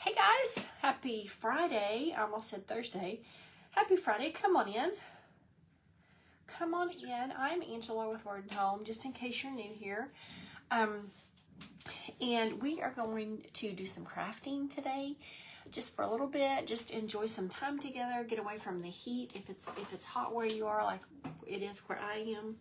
Hey guys, happy Friday. I almost said Thursday. Happy Friday. Come on in. Come on in. I'm Angela with Word and Home, just in case you're new here. And we are going to do some crafting today, just for a little bit. Just enjoy some time together. Get away from the heat if it's hot where you are, like it is where I am.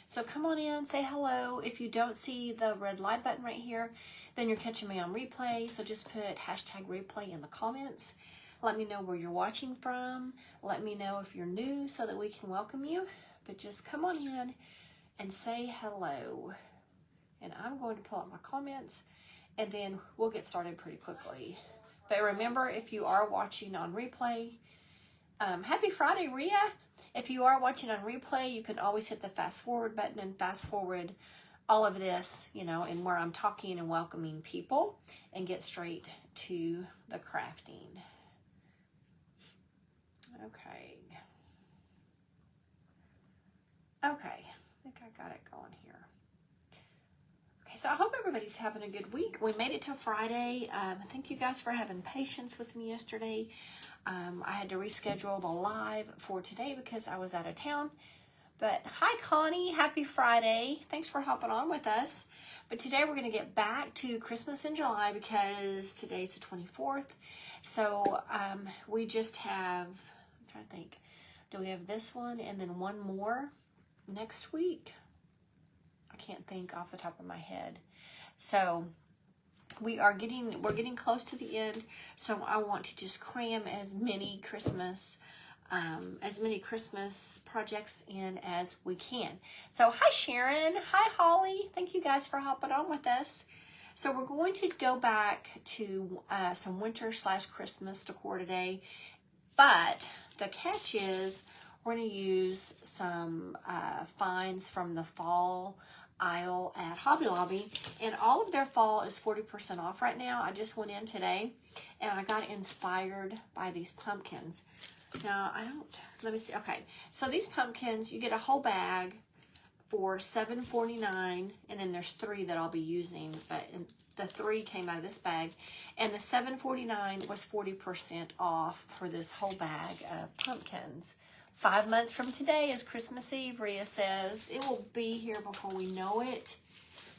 So come on in, say hello. If you don't see the red light button right here, then you're catching me on replay. So just put #replay in the comments. Let me know where you're watching from. Let me know if you're new so that we can welcome you. But just come on in and say hello. And I'm going to pull up my comments and then we'll get started pretty quickly. But remember, if you are watching on replay, happy Friday, Rhea. If you are watching on replay, you can always hit the fast forward button and fast forward all of this, and where I'm talking and welcoming people, and get straight to the crafting. Okay. I think I got it going here. Okay, so I hope everybody's having a good week. We made it to Friday. Thank you guys for having patience with me yesterday. I had to reschedule the live for today because I was out of town. But hi, Connie. Happy Friday. Thanks for hopping on with us. But today we're going to get back to Christmas in July because today's the 24th. So we just have, I'm trying to think, do we have this one and then one more next week? I can't think off the top of my head. So we're getting close to the end, so I want to just cram as many Christmas projects in as we can. So hi Sharon, hi Holly, thank you guys for hopping on with us. So we're going to go back to some winter/Christmas decor today, but the catch is we're going to use some finds from the fall aisle at Hobby Lobby, and all of their fall is 40% off right now. I just went in today and I got inspired by these pumpkins. Now let me see. Okay, so these pumpkins, you get a whole bag for $7.49, and then there's 3 that I'll be using, but the 3 came out of this bag, and the $7.49 was 40% off for this whole bag of pumpkins. 5 months from today is Christmas Eve, Rhea says. It will be here before we know it.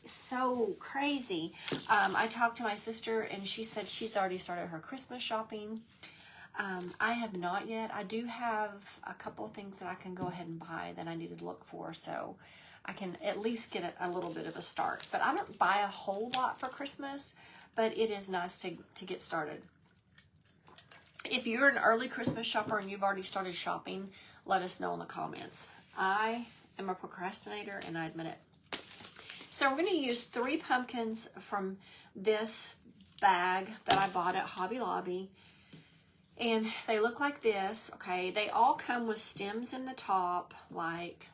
So crazy. I talked to my sister and she said she's already started her Christmas shopping. I have not yet. I do have a couple of things that I can go ahead and buy that I need to look for, so I can at least get a little bit of a start. But I don't buy a whole lot for Christmas, but it is nice to get started. If you're an early Christmas shopper and you've already started shopping, let us know in the comments. I am a procrastinator and I admit it. So we're going to use 3 pumpkins from this bag that I bought at Hobby Lobby. And they look like this, okay? They all come with stems in the top, like,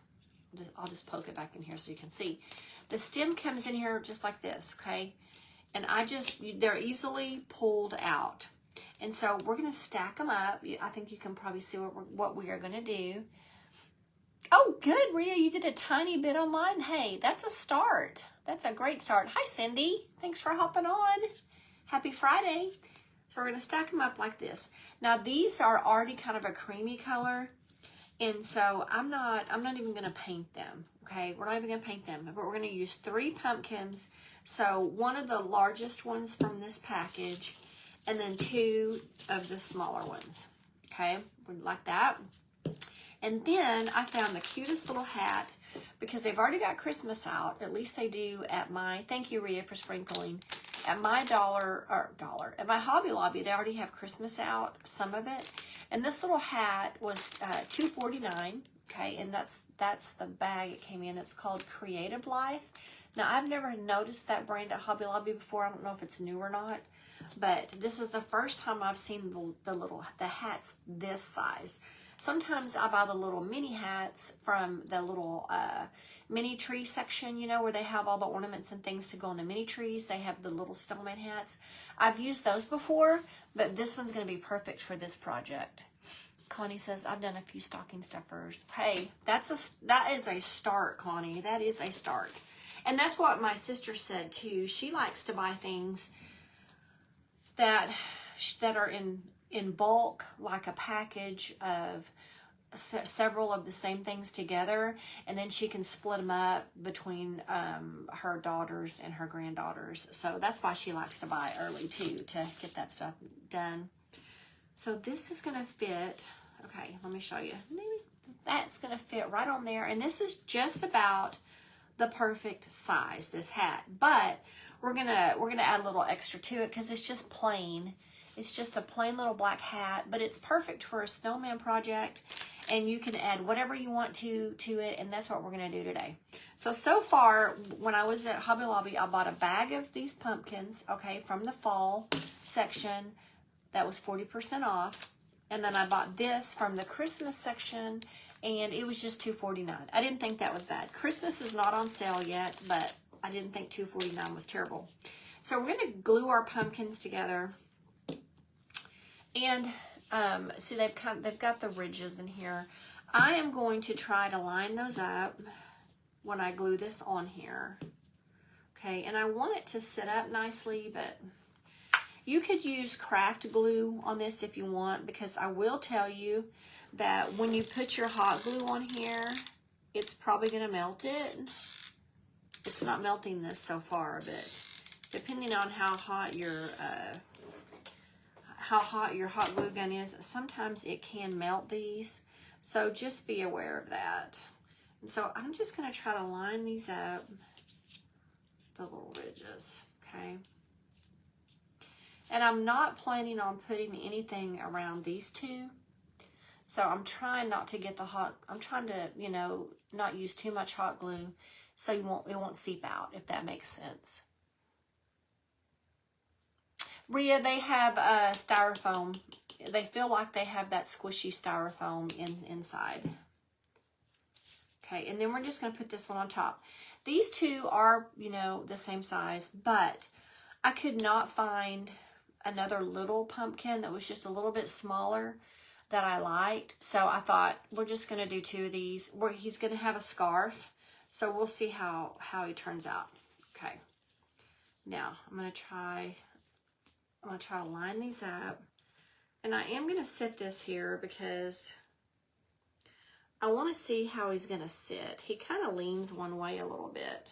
I'll just poke it back in here so you can see. The stem comes in here just like this, okay? And they're easily pulled out. And so we're going to stack them up. I think you can probably see what we are going to do. Oh, good, Rhea. You did a tiny bit online. Hey, that's a start. That's a great start. Hi, Cindy. Thanks for hopping on. Happy Friday. So we're going to stack them up like this. Now, these are already kind of a creamy color. And so I'm not even going to paint them. Okay, we're not even going to paint them. But we're going to use 3 pumpkins. So one of the largest ones from this package, and then 2 of the smaller ones, okay, like that. And then I found the cutest little hat because they've already got Christmas out. At least they do at my, thank you, Rhea, for sprinkling. At my at my Hobby Lobby, they already have Christmas out, some of it. And this little hat was $2.49, okay, and that's the bag it came in. It's called Creative Life. Now, I've never noticed that brand at Hobby Lobby before. I don't know if it's new or not. But this is the first time I've seen the hats this size. Sometimes I buy the little mini hats from the little mini tree section, where they have all the ornaments and things to go on the mini trees. They have the little snowman hats. I've used those before, but this one's going to be perfect for this project. Connie says, I've done a few stocking stuffers. Hey, that is a start, Connie. That is a start. And that's what my sister said too. She likes to buy things that that are in bulk, like a package of several of the same things together, and then she can split them up between her daughters and her granddaughters. So that's why she likes to buy early too, to get that stuff done. So this is going to fit. Okay, let me show you. Maybe that's going to fit right on there, and this is just about the perfect size, this hat. But we're gonna add a little extra to it because it's just plain. It's just a plain little black hat, but it's perfect for a snowman project, and you can add whatever you want to it, and that's what we're gonna do today. So far, when I was at Hobby Lobby, I bought a bag of these pumpkins, okay, from the fall section. That was 40% off. And then I bought this from the Christmas section, and it was just $2.49. I didn't think that was bad. Christmas is not on sale yet, but I didn't think $2.49 was terrible. So we're gonna glue our pumpkins together. And see, they've got the ridges in here. I am going to try to line those up when I glue this on here. Okay, and I want it to sit up nicely, but you could use craft glue on this if you want, because I will tell you that when you put your hot glue on here, it's probably going to melt it. It's not melting this so far, but depending on how hot your hot glue gun is, sometimes it can melt these. So just be aware of that. And so I'm just going to try to line these up, the little ridges, okay? And I'm not planning on putting anything around these two. So I'm trying not to get I'm trying to, you know, not use too much hot glue so it won't seep out, if that makes sense. Rhea, they have styrofoam. They feel like they have that squishy styrofoam inside. Okay, and then we're just going to put this one on top. These two are, you know, the same size, but I could not find another little pumpkin that was just a little bit smaller that I liked. So I thought we're just going to do two of these. He's going to have a scarf, so we'll see how he turns out. Okay, now I'm going to try to line these up, and I am going to set this here because I want to see how he's going to sit. He kind of leans one way a little bit.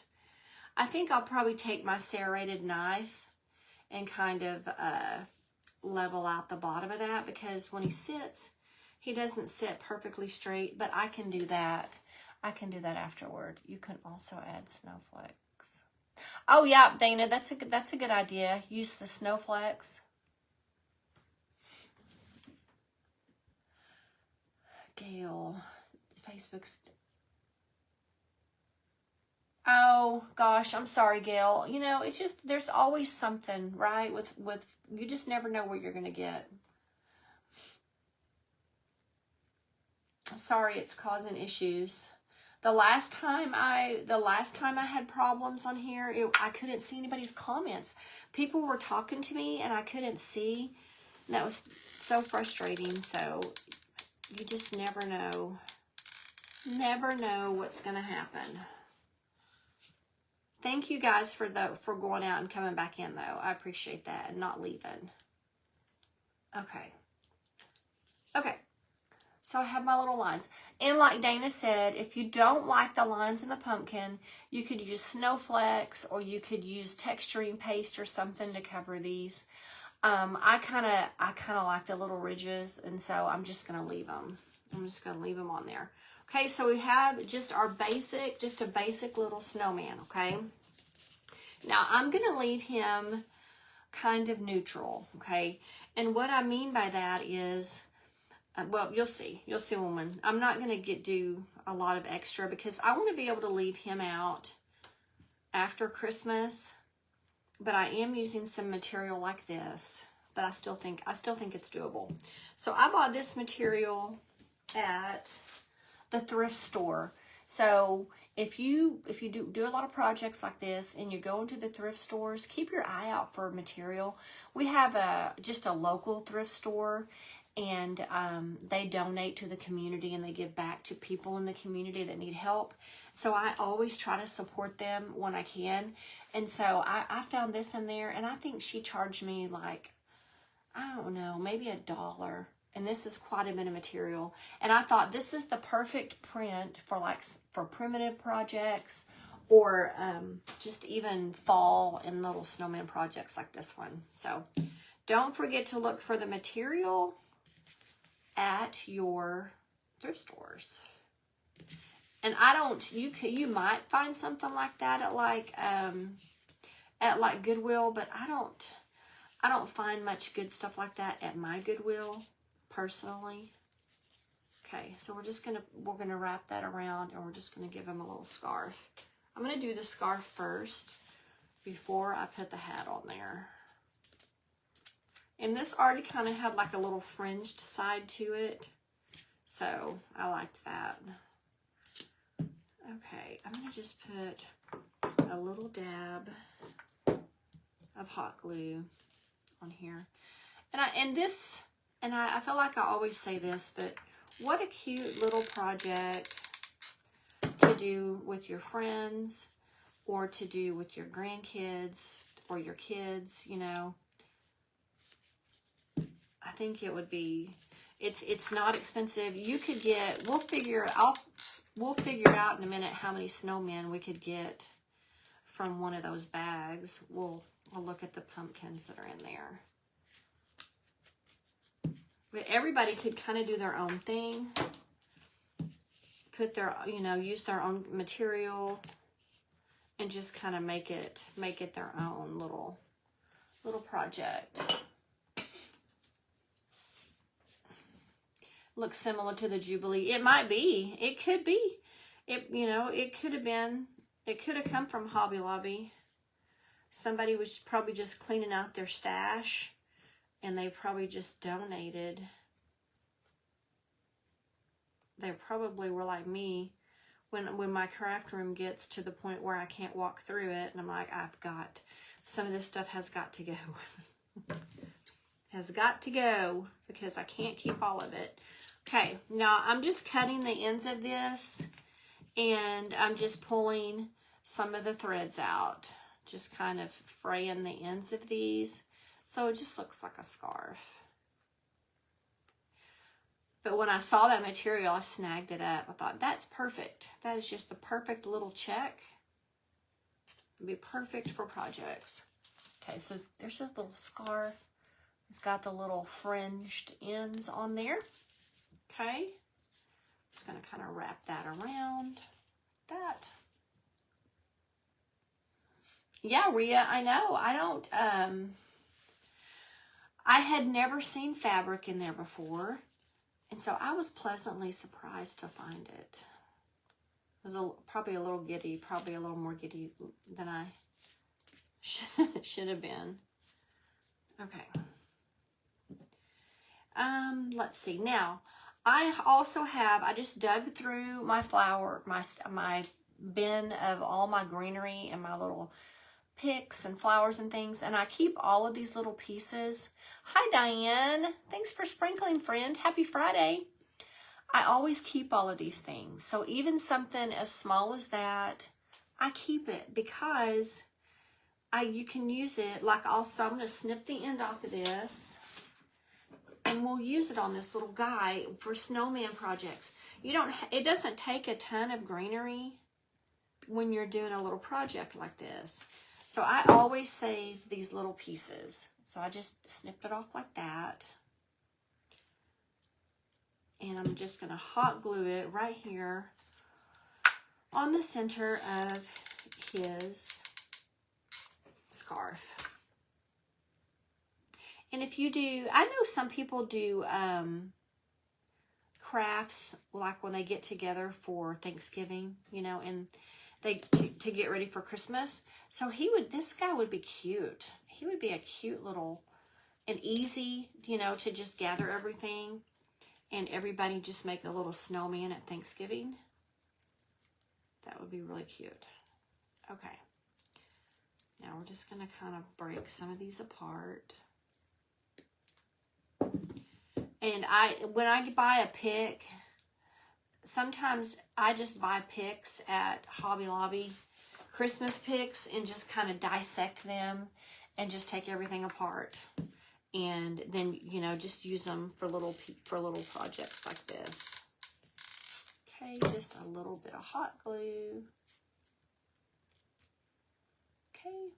I think I'll probably take my serrated knife and kind of level out the bottom of that, because when he sits, he doesn't sit perfectly straight, but I can do that. I can do that afterward. You can also add snowflakes. Oh yeah, Dana, that's a good idea. Use the snowflakes. Gail, Facebook's. Oh gosh, I'm sorry, Gail. You know, it's just, there's always something, right? With you just never know what you're gonna get. Sorry, it's causing issues. The last time I had problems on here, I couldn't see anybody's comments. People were talking to me and I couldn't see, and that was so frustrating. So you just never know what's gonna happen. Thank you guys for going out and coming back in, though. I appreciate that, and not leaving. Okay. Okay. So I have my little lines. And like Dana said, if you don't like the lines in the pumpkin, you could use snowflakes, or you could use texturing paste or something to cover these. I kind of like the little ridges, and so I'm just going to leave them. I'm just going to leave them on there. Okay, so we have just a basic little snowman, okay? Now, I'm going to leave him kind of neutral, okay? And what I mean by that is, well, you'll see, woman. I'm not going to do a lot of extra because I want to be able to leave him out after Christmas, but I am using some material like this, but I still think it's doable. So I bought this material at the thrift store. So if you do a lot of projects like this and you go into the thrift stores, keep your eye out for material. We have just a local thrift store, and they donate to the community and they give back to people in the community that need help. So I always try to support them when I can. And so I found this in there, and I think she charged me like I don't know, maybe $1. And this is quite a bit of material. And I thought this is the perfect print for like for primitive projects, or just even fall and little snowman projects like this one. So don't forget to look for the material at your thrift stores. And I don't, you might find something like that at like Goodwill, but I don't find much good stuff like that at my Goodwill personally. Okay, so we're gonna wrap that around, and we're just gonna give him a little scarf. I'm gonna do the scarf first before I put the hat on there. And this already kind of had like a little fringed side to it, so I liked that. Okay, I'm gonna just put a little dab of hot glue on here. And I feel like I always say this, but what a cute little project to do with your friends, or to do with your grandkids or your kids, you know. I think it would be, it's not expensive. You could get, we'll figure out in a minute how many snowmen we could get from one of those bags. We'll look at the pumpkins that are in there. But everybody could kind of do their own thing. Put their, use their own material and just kind of make it their own little project. Looks similar to the Jubilee. It might be. It could be. It could have come from Hobby Lobby. Somebody was probably just cleaning out their stash, and they probably just donated. They probably were like me when my craft room gets to the point where I can't walk through it, and I'm like, some of this stuff has got to go. Has got to go, because I can't keep all of it. Okay, now I'm just cutting the ends of this, and I'm just pulling some of the threads out. Just kind of fraying the ends of these, so it just looks like a scarf. But when I saw that material, I snagged it up. I thought, that's perfect. That is just the perfect little check. It'd be perfect for projects. Okay, so there's this little scarf. It's got the little fringed ends on there. Okay. Just going to kind of wrap that around that. Yeah, Rhea, I know. I had never seen fabric in there before. And so I was pleasantly surprised to find it. I was probably a little giddy, probably a little more giddy than I should have been. Okay. Let's see. Now, I just dug through my my bin of all my greenery and my little picks and flowers and things, and I keep all of these little pieces. Hi, Diane. Thanks for sprinkling, friend. Happy Friday. I always keep all of these things. So even something as small as that, I keep it because you can use it. Like also, I'm going to snip the end off of this, and we'll use it on this little guy for snowman projects. It doesn't take a ton of greenery when you're doing a little project like this. So I always save these little pieces. So I just snipped it off like that. And I'm just going to hot glue it right here on the center of his scarf. And if you do, I know some people do crafts like when they get together for Thanksgiving, and to get ready for Christmas. So this guy would be cute. He would be a cute little, and easy, to just gather everything and everybody just make a little snowman at Thanksgiving. That would be really cute. Okay. Now we're just going to kind of break some of these apart. And when I buy a pick, sometimes I just buy picks at Hobby Lobby, Christmas picks, and just kind of dissect them and just take everything apart. And then, you know, just use them for little projects like this. Okay, just a little bit of hot glue. Okay.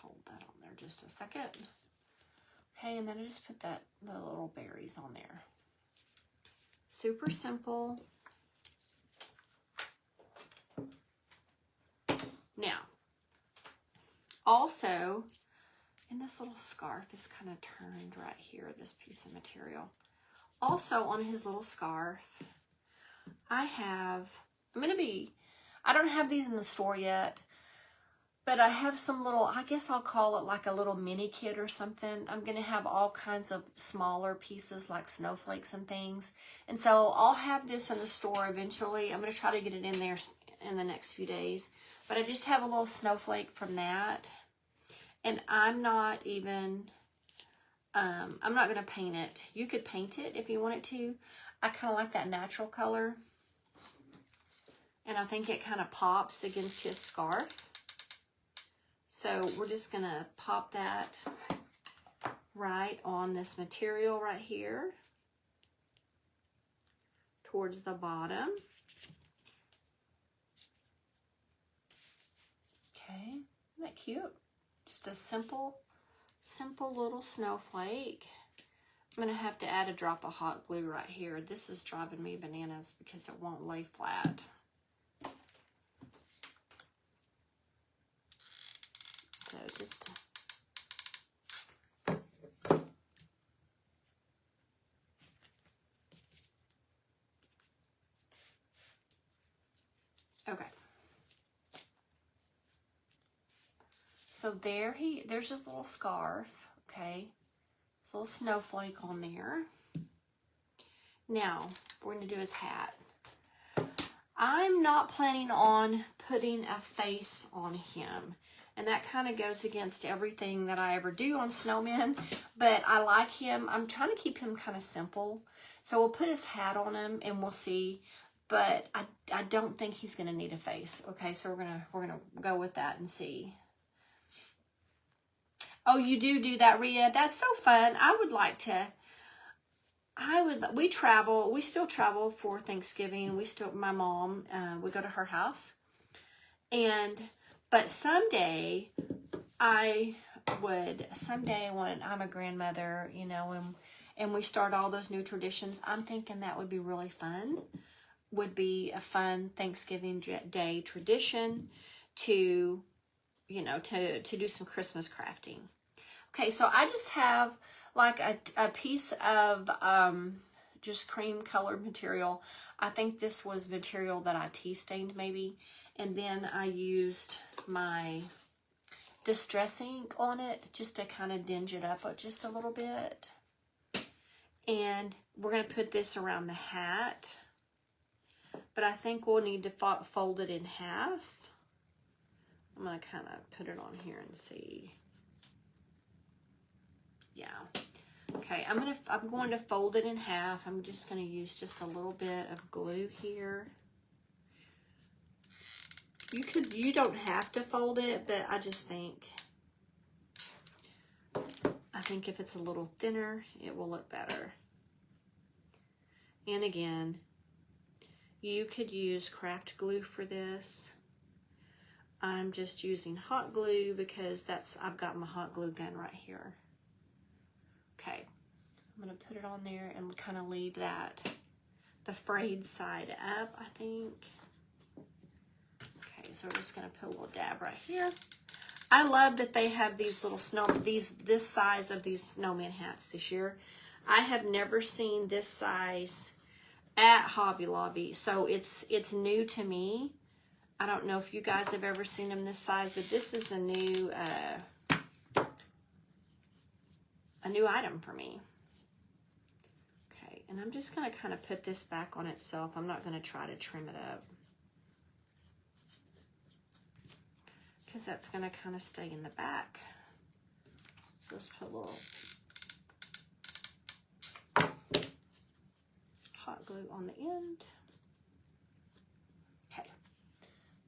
Hold that on there just a second. Okay, and then I just put the little berries on there. Super simple. Now, also, and this little scarf is kind of turned right here, this piece of material. Also on his little scarf, I don't have these in the store yet, but I have some little, I guess I'll call it like a little mini kit or something. I'm going to have all kinds of smaller pieces like snowflakes and things. And so I'll have this in the store eventually. I'm going to try to get it in there in the next few days. But I just have a little snowflake from that. And I'm not going to paint it. You could paint it if you wanted to. I kind of like that natural color. And I think it kind of pops against his scarf. So we're just going to pop that right on this material right here towards the bottom. Okay, isn't that cute? Just a simple little snowflake. I'm going to have to add a drop of hot glue right here. This is driving me bananas because it won't lay flat. So just okay. So there's this little scarf, okay? This little snowflake on there. Now, we're going to do his hat. I'm not planning on putting a face on him. And that kind of goes against everything that I ever do on snowmen. But I like him. I'm trying to keep him kind of simple. So we'll put his hat on him and we'll see. But I don't think he's going to need a face. Okay, so we're gonna go with that and see. Oh, you do that, Rhea. That's so fun. I would like to. We still travel for Thanksgiving. My mom, we go to her house. But someday when I'm a grandmother, you know, and we start all those new traditions, I'm thinking that would be really fun. Would be a fun Thanksgiving Day tradition to, you know, to do some Christmas crafting. Okay, so I just have like a piece of just cream colored material. I think this was material that I tea stained maybe. And then I used my Distress ink on it just to kind of dinge it up just a little bit. And we're going to put this around the hat. But I think we'll need to fold it in half. I'm going to kind of put it on here and see. Yeah. Okay, I'm going to fold it in half. I'm just going to use just a little bit of glue here. You don't have to fold it, but I just think if it's a little thinner, it will look better. And again, you could use craft glue for this. I'm just using hot glue because I've got my hot glue gun right here. Okay, I'm gonna put it on there and kind of leave the frayed side up, I think. Okay, so we're just gonna put a little dab right here. I love that they have these little this size of these snowman hats this year. I have never seen this size at Hobby Lobby, so it's new to me. I don't know if you guys have ever seen them this size, but this is a new item for me. Okay, and I'm just going to kind of put this back on itself. I'm not going to try to trim it up, because that's going to kind of stay in the back. So let's put a little hot glue on the end. Okay,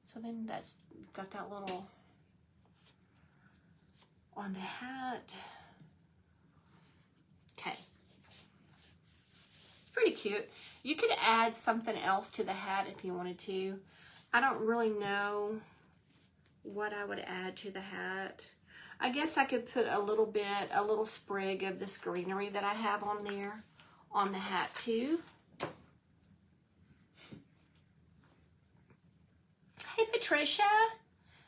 so clothing that's got that little on the hat. Okay. It's pretty cute. You could add something else to the hat if you wanted to. I don't really know what I would add to the hat. I guess I could put a little sprig of this greenery that I have on there on the hat too. Hey Patricia,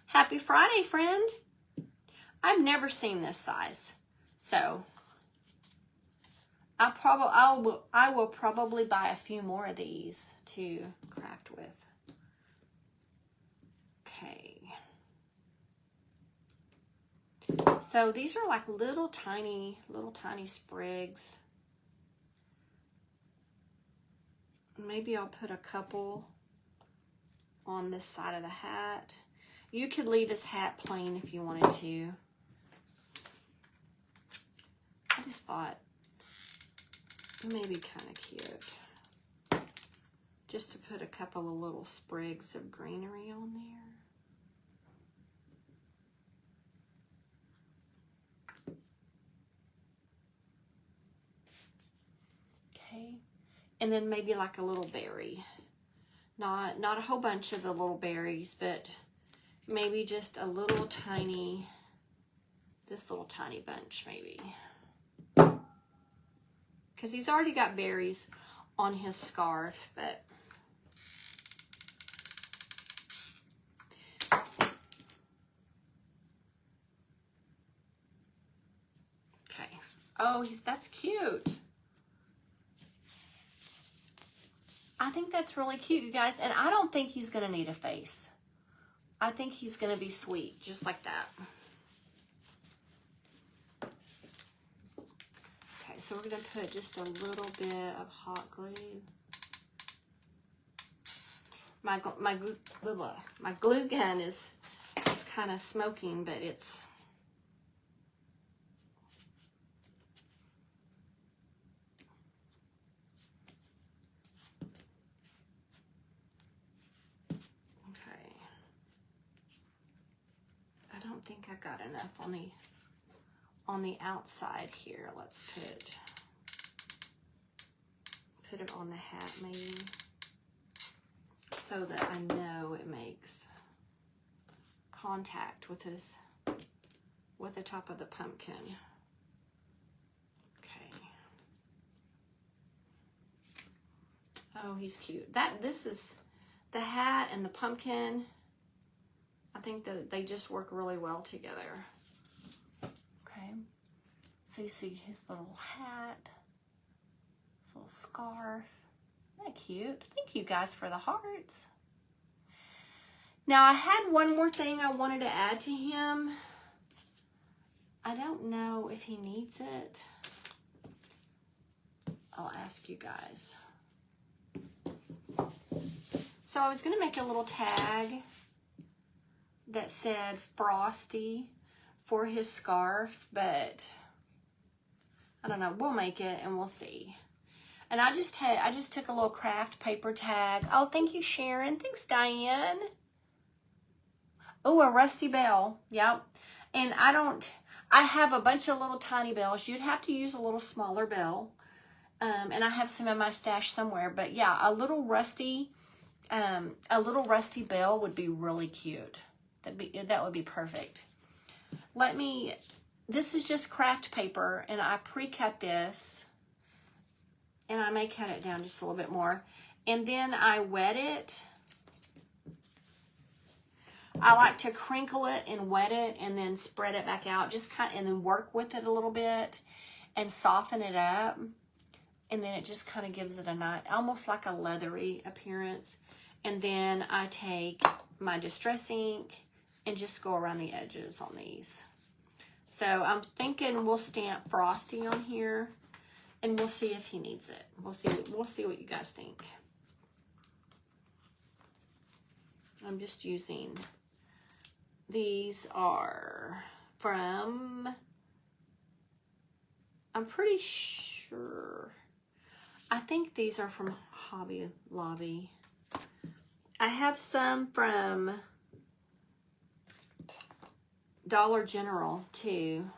happy Friday, friend. I've never seen this size, so I will probably buy a few more of these to craft with. Okay. So these are like little tiny sprigs. Maybe I'll put a couple on this side of the hat. You could leave his hat plain if you wanted to. I just thought it may be kind of cute just to put a couple of little sprigs of greenery on there. Okay, and then maybe like a little berry. Not a whole bunch of the little berries, but maybe just a little tiny, this little tiny bunch maybe. Because he's already got berries on his scarf, but okay. Oh, that's cute. I think that's really cute, you guys. And I don't think he's going to need a face. I think he's going to be sweet, just like that. Okay, so we're going to put just a little bit of hot glue. My glue gun is kind of smoking, but it's... I don't think I got enough on the outside here. Let's put it on the hat maybe, so that I know it makes contact with the top of the pumpkin. Okay. Oh, he's cute. This is the hat and the pumpkin. I think that they just work really well together. Okay, so you see his little hat, his little scarf. Isn't that cute? Thank you guys for the hearts. Now I had one more thing I wanted to add to him. I don't know if he needs it. I'll ask you guys. So I was gonna make a little tag that said Frosty for his scarf, but I don't know, we'll make it and we'll see. And I just took a little craft paper tag. Oh, thank you, Sharon. Thanks, Diane. Oh, a rusty bell. Yep. And I have a bunch of little tiny bells. You'd have to use a little smaller bell. And I have some in my stash somewhere, but yeah, a little rusty bell would be really cute. That would be perfect. This is just craft paper, and I pre-cut this, and I may cut it down just a little bit more, and then I wet it. I like to crinkle it and wet it, and then spread it back out, and then work with it a little bit, and soften it up, and then it just kind of gives it a nice, almost like a leathery appearance. And then I take my Distress ink and just go around the edges on these. So I'm thinking we'll stamp Frosty on here, and we'll see if he needs it. We'll see what you guys think. I'm just using, these are from, I'm pretty sure, I think these are from Hobby Lobby. I have some from Dollar General too.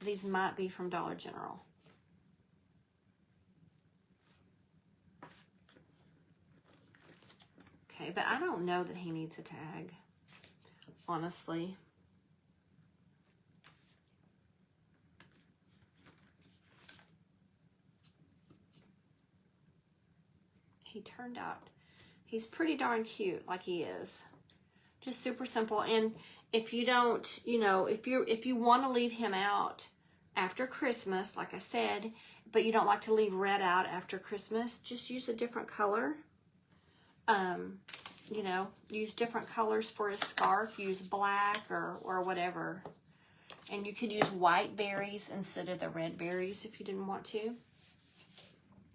These might be from Dollar General. Okay, but I don't know that he needs a tag, honestly. He turned out, he's pretty darn cute like he is. Just super simple. And if you don't, you know, if you want to leave him out after Christmas, like I said, but you don't like to leave red out after Christmas, just use a different color. You know, use different colors for his scarf. Use black or whatever. And you could use white berries instead of the red berries if you didn't want to.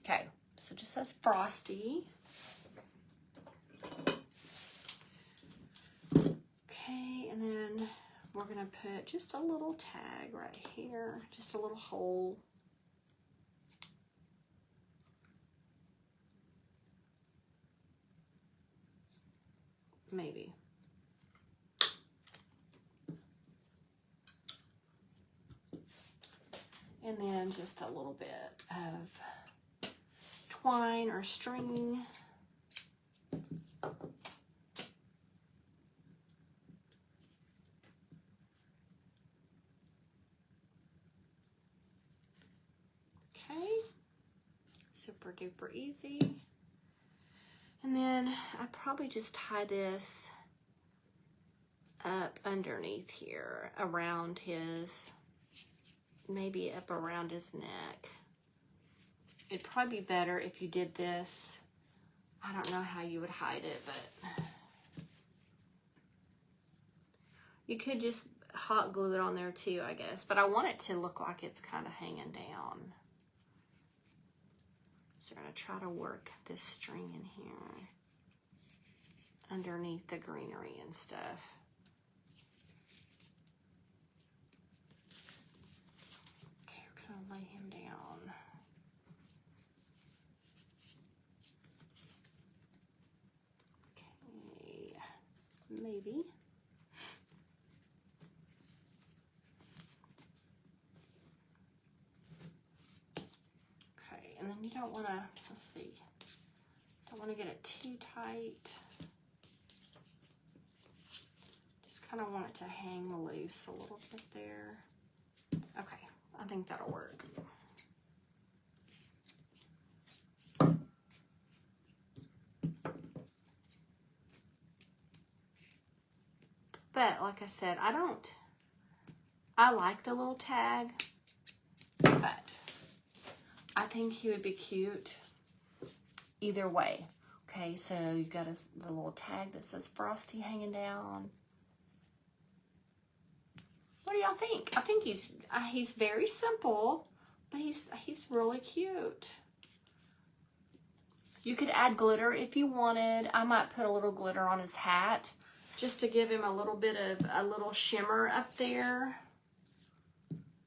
Okay, so it just says Frosty. Okay, and then we're going to put just a little tag right here. Just a little hole. Maybe. And then just a little bit of twine or string. Okay, super duper easy. And then I probably just tie this up underneath here around his, maybe up around his neck. It'd probably be better if you did this. I don't know how you would hide it, but you could just hot glue it on there too, I guess. But I want it to look like it's kind of hanging down. So we're going to try to work this string in here underneath the greenery and stuff. Okay, we're going to lay him down. Okay, maybe. Okay, and then you don't want to, let's see, don't want to get it too tight. Just kind of want it to hang loose a little bit there. Okay, I think that'll work. But like I said, I like the little tag, but I think he would be cute either way. Okay, so you've got the little tag that says Frosty hanging down. What do y'all think? I think he's very simple, but he's really cute. You could add glitter if you wanted. I might put a little glitter on his hat just to give him a little bit of a little shimmer up there.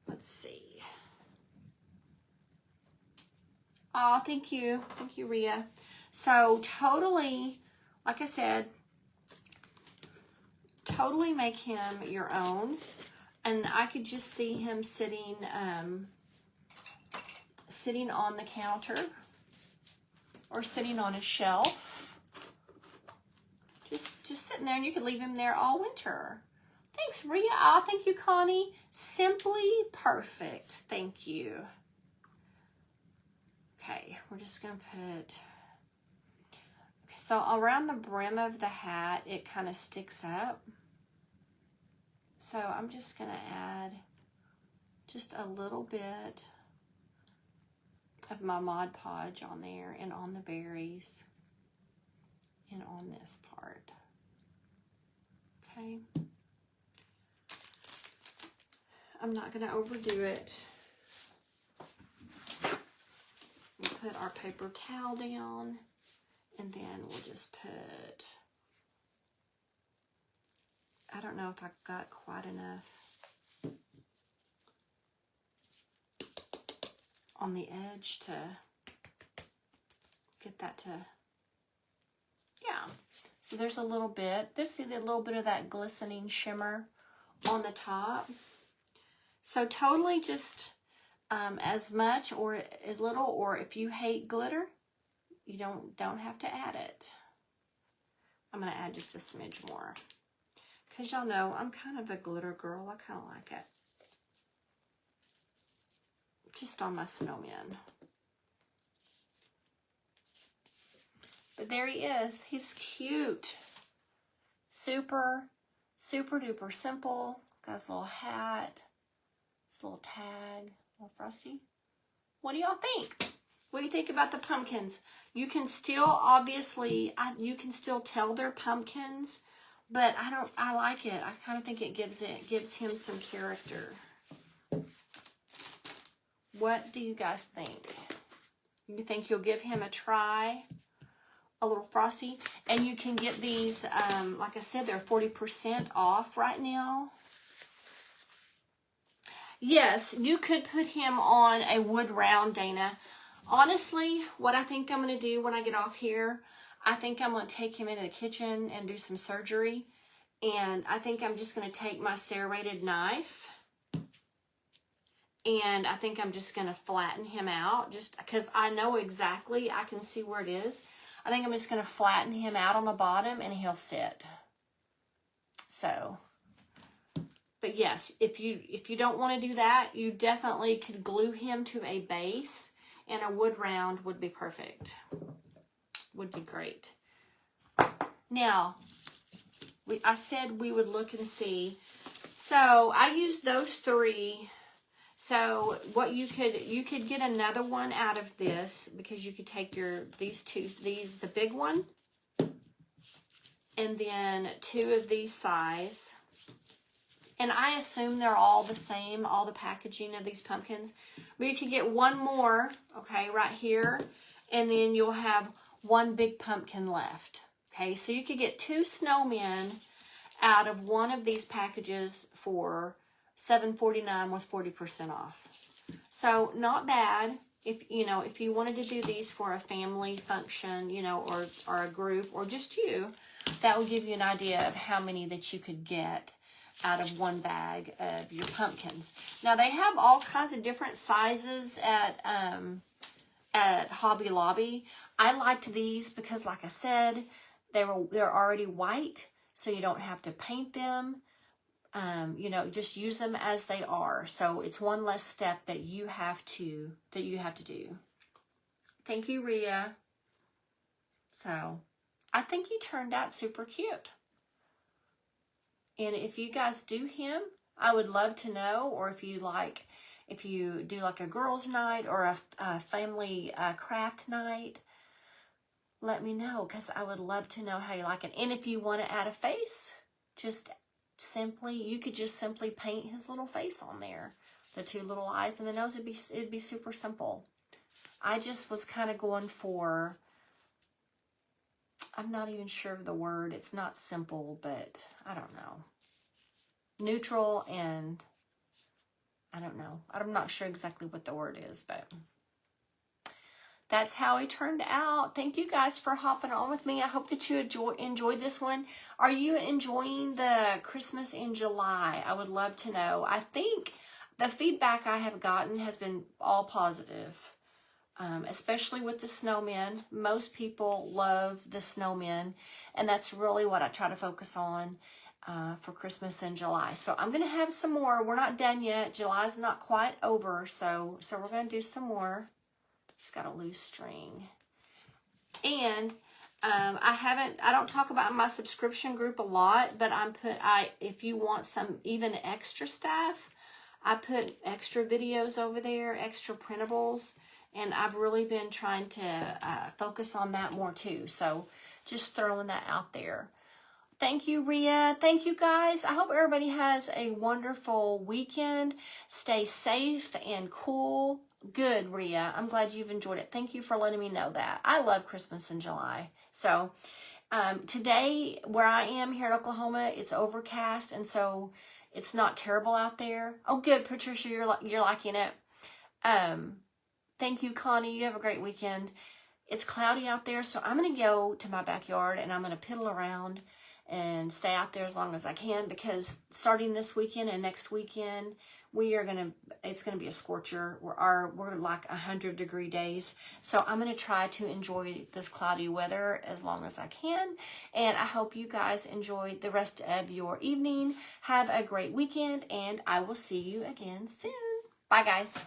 Let's see. Oh, thank you. Thank you, Rhea. So totally, like I said, totally make him your own. And I could just see him sitting sitting on the counter or sitting on a shelf. Just sitting there, and you could leave him there all winter. Thanks, Rhea. Oh, thank you, Connie. Simply perfect. Thank you. Okay, we're just going to put... Okay, so around the brim of the hat, it kind of sticks up. So I'm just going to add just a little bit of my Mod Podge on there and on the berries and on this part. Okay. I'm not going to overdo it. We'll put our paper towel down, and then we'll just put, I don't know if I got quite enough on the edge to get that to, yeah. So there's a little bit, there's a little bit of that glistening shimmer on the top. So totally just as much or as little, or if you hate glitter, you don't have to add it. I'm going to add just a smidge more. Because y'all know I'm kind of a glitter girl. I kind of like it. Just on my snowman. But there he is. He's cute. Super, super duper simple. Got his little hat. His little tag. A little frosty. What do y'all think? What do you think about the pumpkins? You can still, obviously, you can still tell they're pumpkins, but I like it. I kind of think it gives him some character. What do you guys think? You think you'll give him a try? A little frosty? And you can get these, like I said, they're 40% off right now. Yes, you could put him on a wood round, Dana. Honestly, what I think I'm going to do when I get off here, I think I'm going to take him into the kitchen and do some surgery. And I think I'm just going to take my serrated knife. And I think I'm just going to flatten him out. Just because I know exactly, I can see where it is. I think I'm just going to flatten him out on the bottom and he'll sit. So, but yes, if you don't want to do that, you definitely could glue him to a base. And a wood round would be perfect. Would be great. Now, I said we would look and see. So I used those three. So what you could get another one out of this, because you could take the big one, and then two of these size. And I assume they're all the same, all the packaging of these pumpkins. But you could get one more, okay, right here. And then you'll have one big pumpkin left. Okay, so you could get 2 snowmen out of one of these packages for $7.49 with 40% off. So not bad. If you wanted to do these for a family function, or a group, or just you, that will give you an idea of how many that you could get out of one bag of your pumpkins. Now they have all kinds of different sizes at Hobby Lobby. I liked these because, like I said, they're already white, so you don't have to paint them. Just use them as they are. So it's one less step that you have to do. Thank you, Rhea. So I think he turned out super cute. And if you guys do him, I would love to know. Or if you do like a girls' night or a family craft night, let me know, because I would love to know how you like it. And if you want to add a face, you could just simply paint his little face on there. The 2 little eyes and the nose, it'd be super simple. I just was kind of going for, I'm not even sure of the word. It's not simple, but I don't know. Neutral, and I don't know. I'm not sure exactly what the word is, but that's how he turned out. Thank you guys for hopping on with me. I hope that you enjoyed this one. Are you enjoying the Christmas in July? I would love to know. I think the feedback I have gotten has been all positive. Especially with the snowmen. Most people love the snowmen, and that's really what I try to focus on for Christmas in July. So I'm going to have some more. We're not done yet. July's not quite over, so we're going to do some more. It's got a loose string. And I don't talk about my subscription group a lot, but if you want some even extra stuff, I put extra videos over there, extra printables. And I've really been trying to focus on that more too. So just throwing that out there. Thank you, Rhea. Thank you, guys. I hope everybody has a wonderful weekend. Stay safe and cool. Good, Rhea. I'm glad you've enjoyed it. Thank you for letting me know that. I love Christmas in July. So today, where I am here in Oklahoma, it's overcast. And so it's not terrible out there. Oh, good, Patricia. You're liking it. Thank you, Connie. You have a great weekend. It's cloudy out there, so I'm going to go to my backyard and I'm going to piddle around and stay out there as long as I can, because starting this weekend and next weekend, it's gonna be a scorcher. We're like 100-degree days. So I'm gonna try to enjoy this cloudy weather as long as I can. And I hope you guys enjoy the rest of your evening. Have a great weekend, and I will see you again soon. Bye, guys.